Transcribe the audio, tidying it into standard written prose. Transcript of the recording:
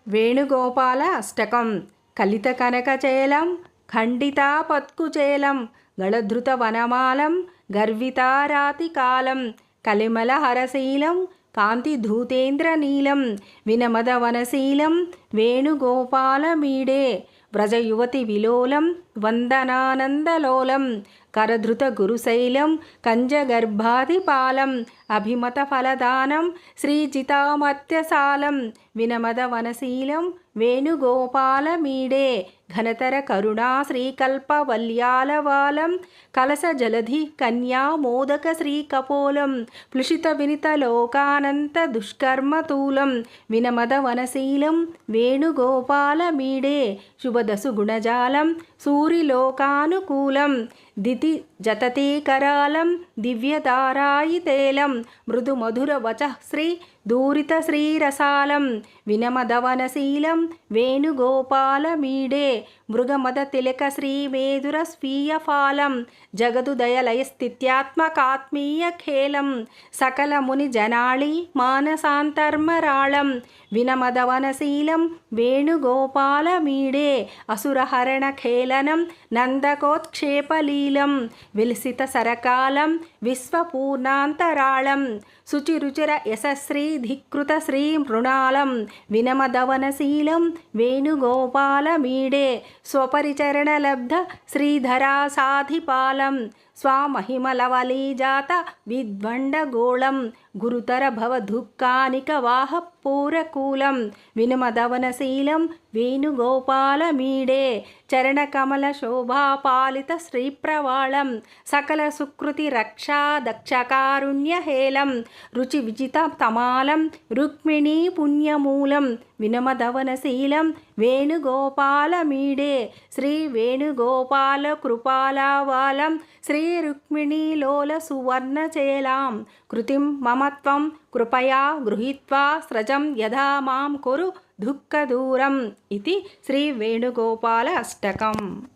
వేణుగోపాల అష్టకం. కలిత కనకచేలం ఖండితాపత్కుచేలం గళధృత వనమాలం గర్వితారాతికాలం కలిమల హరశీలం కాంతిధూతేంద్రనీలం వినమదవనశీలం వేణుగోపాలమీడే వ్రజయువతి విలోలం వందనానందలోలం కరధృత గురుశైలం కంజగర్భాధిపాలం అభిమత ఫలదానం శ్రీజితామత్యసాలం వినమదవనశీలం వేణుగోపాలమీడే ఘనతర కరుణా శ్రీకల్పవల్యాలవాలం కలస జలధి కన్యా మోదక శ్రీకపోలం ప్లుషిత వినిత లోకానంత దుష్కర్మతూలం వినమదవనశీలం వేణుగోపాలమీడే శుభదసు గుణజాలం సూరిలోకానుకూలం దితి జతతే కరాలం దివ్యదారాయితేలం మృదు మధుర వచ శ్రీ దూరిత శ్రీరసాలం వినమదవనశీలం వేణుగోపాలమీడే మృగమద తిలక శ్రీమేదుర స్వీయఫాలం జగదు దయలయ స్థిత్యాత్మకాత్మీయ ఖేలం సకల ముని జనాళి మానసాంతర్మరాళం వినమదవనశీలం వేణుగోపాలమీడే అసురహరణ ఖేళనం నందకోత్క్షేపలీలం విలసిత సరకాలం విశ్వపూర్ణాంతరాళం శుచిరుచిర యశశ్రీ ధికృత శ్రీ మృణాళం వినమదవనశీలం వేణుగోపాలమీడే స్వపరిచరణలబ్ధ శ్రీధరాసాధిపాలం స్వామహిమలవలీజాత విద్వండగోళం గురుతర భవదుఃఖానిక వాహ పూరకూలం వినుమదవనశీలం వేణుగోపాలమీడే చరణకమల శోభాపాలిత శ్రీప్రవాళం సకల సుకృతి రక్షా దక్షకారుణ్యహేళం రుచి విజిత తమాలం రుక్మిణీ పుణ్యమూలం వినమదవనశీలం వేణుగోపాలమీడే శ్రీ వేణుగోపాల కృపాలావాలం శ్రీ రుక్మిణీలోల సువర్ణచేలాం కృతిం మమత్వం కృపయా గృహీత్వా స్రజం యథా మాం కురు దుఃఖదూరం ఇది శ్రీ వేణుగోపాల అష్టకం.